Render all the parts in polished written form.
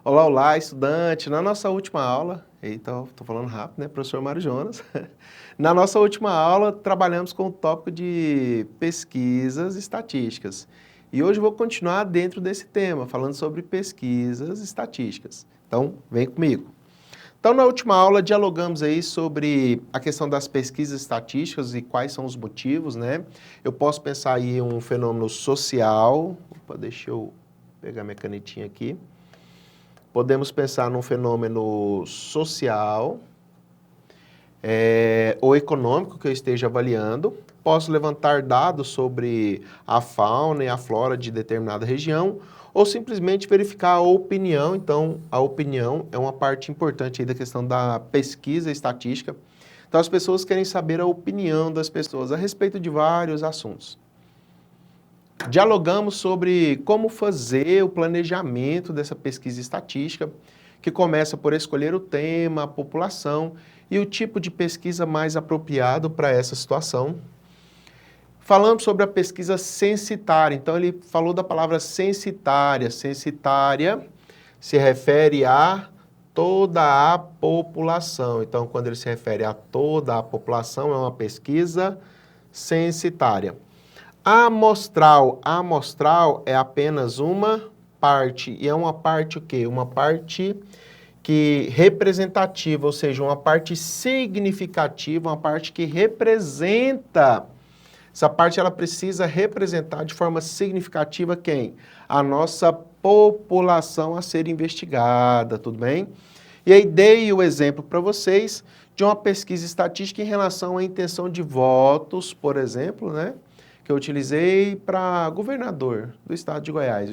Olá, olá, estudante. Na nossa última aula, eita, estou falando rápido, né, professor Mário Jonas? Na nossa última aula, trabalhamos com o tópico de pesquisas estatísticas. E hoje eu vou continuar dentro desse tema, falando sobre pesquisas estatísticas. Então, vem comigo. Então, na última aula, dialogamos aí sobre a questão das pesquisas estatísticas e quais são os motivos, né? Eu posso pensar aí em um fenômeno social. Opa, deixa eu pegar minha canetinha aqui. Podemos pensar num fenômeno social ou econômico que eu esteja avaliando. Posso levantar dados sobre a fauna e a flora de determinada região ou simplesmente verificar a opinião. Então, a opinião é uma parte importante aí da questão da pesquisa estatística. Então, as pessoas querem saber a opinião das pessoas a respeito de vários assuntos. Dialogamos sobre como fazer o planejamento dessa pesquisa estatística, que começa por escolher o tema, a população e o tipo de pesquisa mais apropriado para essa situação. Falamos sobre a pesquisa censitária, então ele falou da palavra censitária. Censitária se refere a toda a população. Então, quando ele se refere a toda a população, é uma pesquisa censitária. Amostral. Amostral é apenas uma parte. E é uma parte o quê? Uma parte que representativa, ou seja, uma parte significativa, uma parte que representa. Essa parte ela precisa representar de forma significativa quem? A nossa população a ser investigada, tudo bem? E aí dei o exemplo para vocês de uma pesquisa estatística em relação à intenção de votos, por exemplo, né? Que eu utilizei para governador do estado de Goiás.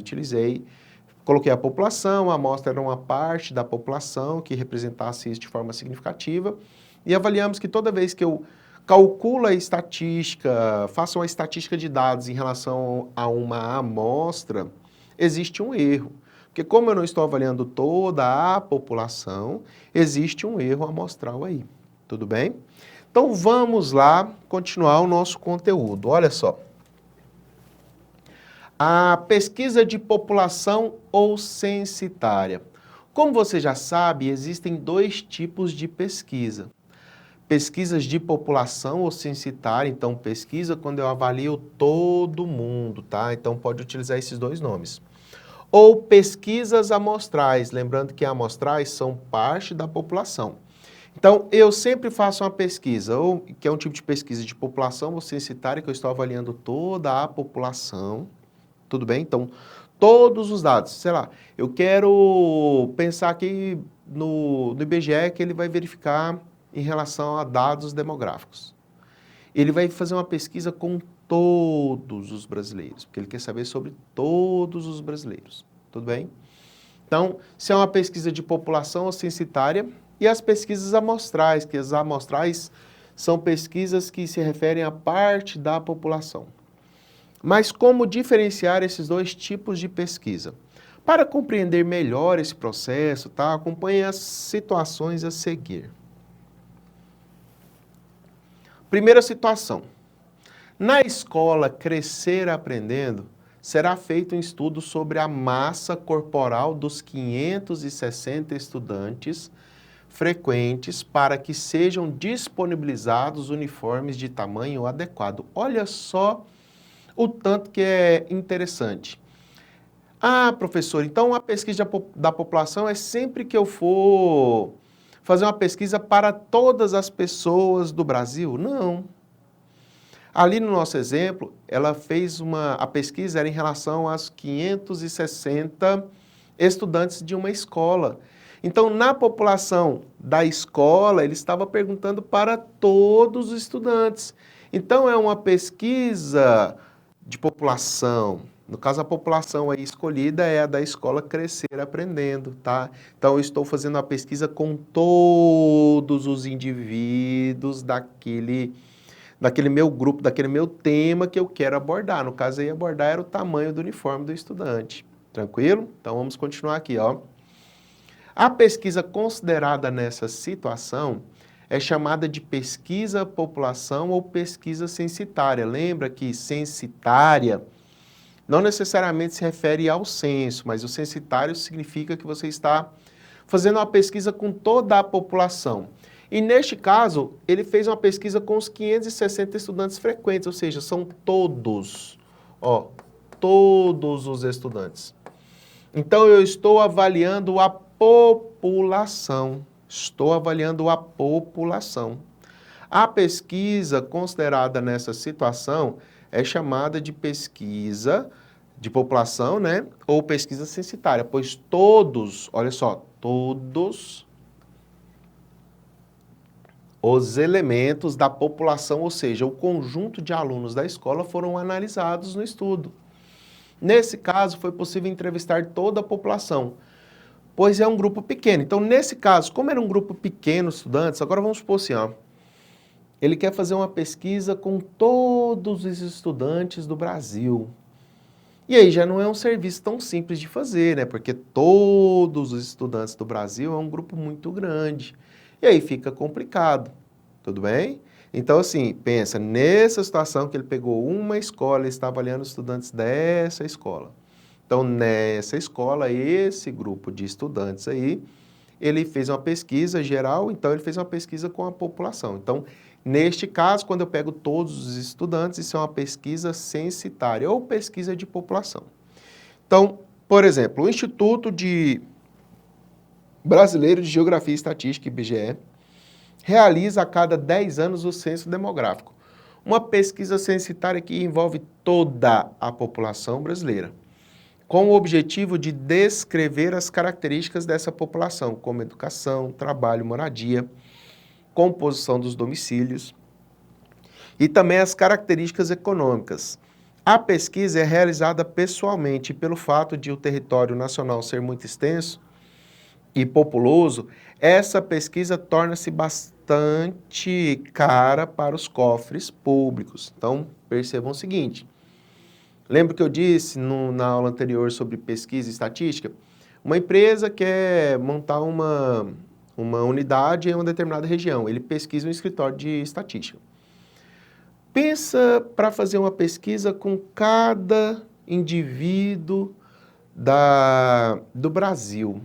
Coloquei a população, a amostra era uma parte da população que representasse isso de forma significativa e avaliamos que toda vez que eu calculo a estatística, faço uma estatística de dados em relação a uma amostra, existe um erro. Porque como eu não estou avaliando toda a população, existe um erro amostral aí. Tudo bem? Então vamos lá continuar o nosso conteúdo. Olha só. A pesquisa de população ou censitária. Como você já sabe, existem dois tipos de pesquisa. Pesquisas de população ou censitária, então pesquisa quando eu avalio todo mundo, tá? Então pode utilizar esses dois nomes. Ou pesquisas amostrais, lembrando que amostrais são parte da população. Então, eu sempre faço uma pesquisa, ou que é um tipo de pesquisa de população ou censitária, que eu estou avaliando toda a população, tudo bem? Então, todos os dados, sei lá, eu quero pensar aqui no IBGE que ele vai verificar em relação a dados demográficos. Ele vai fazer uma pesquisa com todos os brasileiros, porque ele quer saber sobre todos os brasileiros, tudo bem? Então, se é uma pesquisa de população ou censitária, e as pesquisas amostrais, que as amostrais são pesquisas que se referem a parte da população. Mas como diferenciar esses dois tipos de pesquisa? Para compreender melhor esse processo, tá? Acompanhe as situações a seguir. Primeira situação. Na escola Crescer Aprendendo, será feito um estudo sobre a massa corporal dos 560 estudantes frequentes para que sejam disponibilizados uniformes de tamanho adequado. Olha só o tanto que é interessante. Ah, professor, então a pesquisa da população é sempre que eu for fazer uma pesquisa para todas as pessoas do Brasil? Não. Ali no nosso exemplo, ela fez a pesquisa era em relação às 560 estudantes de uma escola. Então, na população da escola, ele estava perguntando para todos os estudantes. Então, é uma pesquisa de população. No caso, a população aí escolhida é a da escola Crescer Aprendendo, tá? Então, eu estou fazendo uma pesquisa com todos os indivíduos daquele meu grupo, daquele meu tema que eu quero abordar. No caso aí, abordar era o tamanho do uniforme do estudante. Tranquilo? Então, vamos continuar aqui, ó. A pesquisa considerada nessa situação é chamada de pesquisa população ou pesquisa censitária. Lembra que censitária não necessariamente se refere ao censo, mas o censitário significa que você está fazendo uma pesquisa com toda a população. E neste caso, ele fez uma pesquisa com os 560 estudantes frequentes, ou seja, são todos, ó, todos os estudantes. Então, eu estou avaliando a população. Estou avaliando a população. A pesquisa considerada nessa situação é chamada de pesquisa de população, né? Ou pesquisa censitária, pois todos, olha só, todos os elementos da população, ou seja, o conjunto de alunos da escola foram analisados no estudo. Nesse caso, foi possível entrevistar toda a população, pois é um grupo pequeno. Então, nesse caso, como era um grupo pequeno de estudantes, agora vamos supor assim, ó, ele quer fazer uma pesquisa com todos os estudantes do Brasil. E aí já não é um serviço tão simples de fazer, né? Porque todos os estudantes do Brasil é um grupo muito grande. E aí fica complicado, tudo bem? Então, assim, pensa, nessa situação que ele pegou uma escola e está avaliando os estudantes dessa escola. Então, nessa escola, esse grupo de estudantes aí, ele fez uma pesquisa geral, então ele fez uma pesquisa com a população. Então, neste caso, quando eu pego todos os estudantes, isso é uma pesquisa censitária ou pesquisa de população. Então, por exemplo, o Instituto Brasileiro de Geografia e Estatística, IBGE, realiza a cada 10 anos o censo demográfico, uma pesquisa censitária que envolve toda a população brasileira, com o objetivo de descrever as características dessa população, como educação, trabalho, moradia, composição dos domicílios e também as características econômicas. A pesquisa é realizada pessoalmente e pelo fato de o território nacional ser muito extenso e populoso, essa pesquisa torna-se bastante cara para os cofres públicos. Então, percebam o seguinte, lembra que eu disse na aula anterior sobre pesquisa e estatística? Uma empresa quer montar uma unidade em uma determinada região, ele pesquisa um escritório de estatística. Pensa para fazer uma pesquisa com cada indivíduo do Brasil.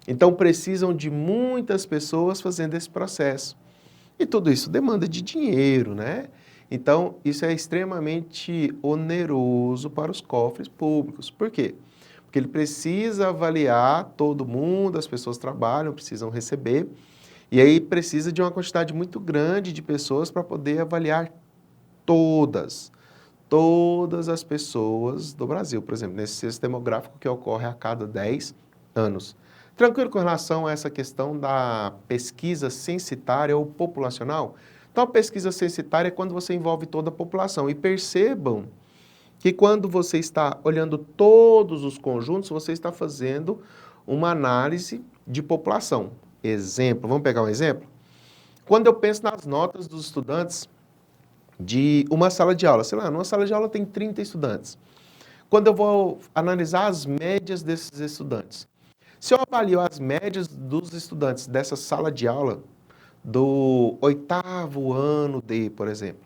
Então, precisam de muitas pessoas fazendo esse processo. E tudo isso demanda de dinheiro, né? Então, isso é extremamente oneroso para os cofres públicos. Por quê? Porque ele precisa avaliar todo mundo, as pessoas trabalham, precisam receber, e aí precisa de uma quantidade muito grande de pessoas para poder avaliar todas as pessoas do Brasil, por exemplo, nesse censo demográfico que ocorre a cada 10 anos. Tranquilo com relação a essa questão da pesquisa censitária ou populacional? Então, a pesquisa censitária é quando você envolve toda a população. E percebam que quando você está olhando todos os conjuntos, você está fazendo uma análise de população. Exemplo, vamos pegar um exemplo? Quando eu penso nas notas dos estudantes de uma sala de aula, sei lá, numa sala de aula tem 30 estudantes. Quando eu vou analisar as médias desses estudantes, se eu avalio as médias dos estudantes dessa sala de aula, do 8º ano D, por exemplo,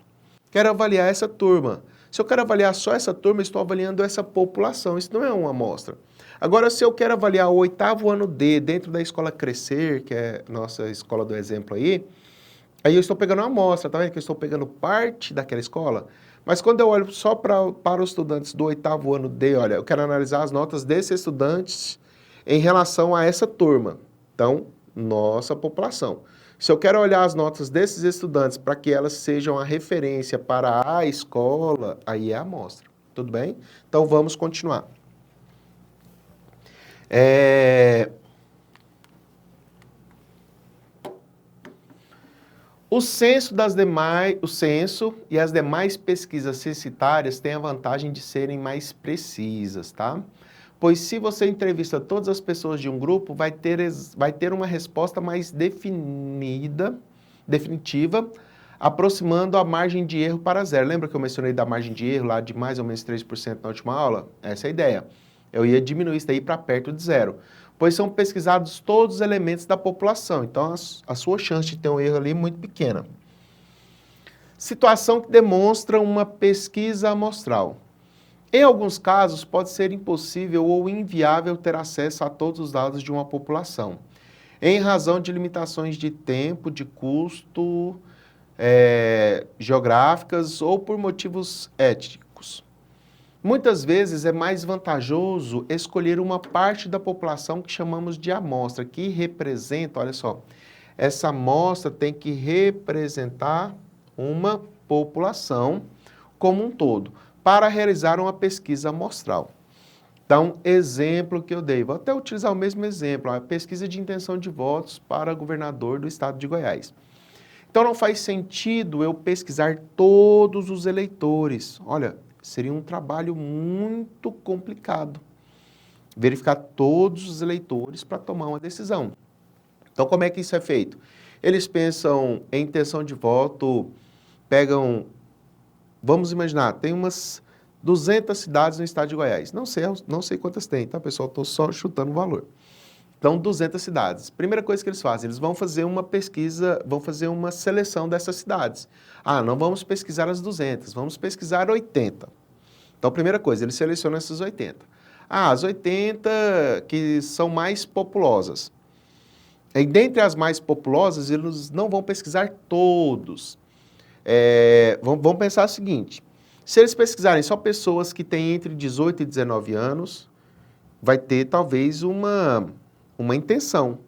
quero avaliar essa turma. Se eu quero avaliar só essa turma, estou avaliando essa população, isso não é uma amostra. Agora, se eu quero avaliar o 8º ano D dentro da escola Crescer, que é nossa escola do exemplo aí eu estou pegando uma amostra, tá vendo que eu estou pegando parte daquela escola? Mas quando eu olho só para os estudantes do 8º ano D, olha, eu quero analisar as notas desses estudantes em relação a essa turma. Então, nossa população. Se eu quero olhar as notas desses estudantes para que elas sejam a referência para a escola, aí é a amostra. Tudo bem? Então, vamos continuar. O censo e as demais pesquisas censitárias têm a vantagem de serem mais precisas, tá? Pois se você entrevista todas as pessoas de um grupo, vai ter uma resposta mais definitiva, aproximando a margem de erro para zero. Lembra que eu mencionei da margem de erro lá de mais ou menos 3% na última aula? Essa é a ideia. Eu ia diminuir isso daí para perto de zero. Pois são pesquisados todos os elementos da população. Então, a sua chance de ter um erro ali é muito pequena. Situação que demonstra uma pesquisa amostral. Em alguns casos, pode ser impossível ou inviável ter acesso a todos os dados de uma população, em razão de limitações de tempo, de custo, geográficas ou por motivos étnicos. Muitas vezes é mais vantajoso escolher uma parte da população que chamamos de amostra, que representa, olha só, essa amostra tem que representar uma população como um todo, para realizar uma pesquisa amostral. Então, exemplo que eu dei, vou até utilizar o mesmo exemplo, a pesquisa de intenção de votos para governador do estado de Goiás. Então, não faz sentido eu pesquisar todos os eleitores. Olha, seria um trabalho muito complicado, verificar todos os eleitores para tomar uma decisão. Então, como é que isso é feito? Eles pensam em intenção de voto, pegam, vamos imaginar, tem umas 200 cidades no estado de Goiás. Não sei quantas tem, tá, pessoal? Estou só chutando o valor. Então, 200 cidades. Primeira coisa que eles fazem, eles vão fazer uma pesquisa, vão fazer uma seleção dessas cidades. Ah, não vamos pesquisar as 200, vamos pesquisar 80. Então, primeira coisa, eles selecionam essas 80. Ah, as 80 que são mais populosas. E dentre as mais populosas, eles não vão pesquisar todos. Vamos pensar o seguinte, se eles pesquisarem só pessoas que têm entre 18 e 19 anos, vai ter talvez uma intenção.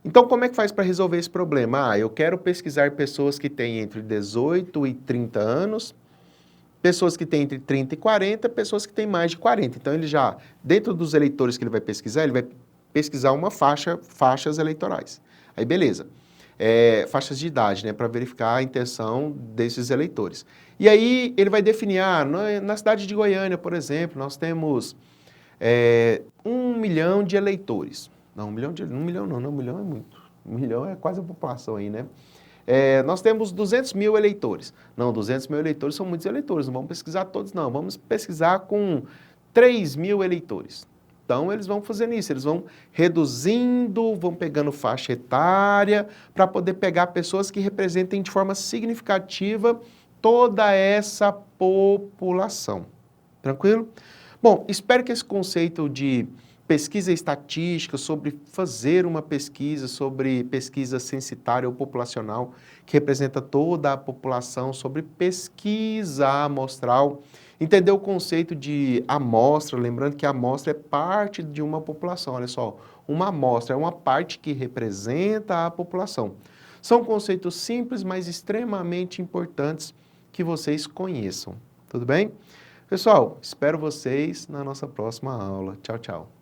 Então, como é que faz para resolver esse problema? Ah, eu quero pesquisar pessoas que têm entre 18 e 30 anos, pessoas que têm entre 30 e 40, pessoas que têm mais de 40. Então, ele já, dentro dos eleitores que ele vai pesquisar uma faixas eleitorais. Aí, beleza. Faixas de idade, né, para verificar a intenção desses eleitores. E aí, ele vai definir, na cidade de Goiânia, por exemplo, nós temos 1 milhão de eleitores. Não, 1 milhão não, 1 milhão é muito. 1 milhão é quase a população aí, né? Nós temos 200 mil eleitores. Não, 200 mil eleitores são muitos eleitores, não vamos pesquisar todos, não. Vamos pesquisar com 3 mil eleitores. Então, eles vão fazendo isso, eles vão reduzindo, vão pegando faixa etária, para poder pegar pessoas que representem de forma significativa toda essa população. Tranquilo? Bom, espero que esse conceito de pesquisa estatística, sobre fazer uma pesquisa, sobre pesquisa censitária ou populacional, que representa toda a população, sobre pesquisa amostral, entender o conceito de amostra, lembrando que a amostra é parte de uma população, olha só, uma amostra é uma parte que representa a população. São conceitos simples, mas extremamente importantes que vocês conheçam, tudo bem? Pessoal, espero vocês na nossa próxima aula. Tchau, tchau.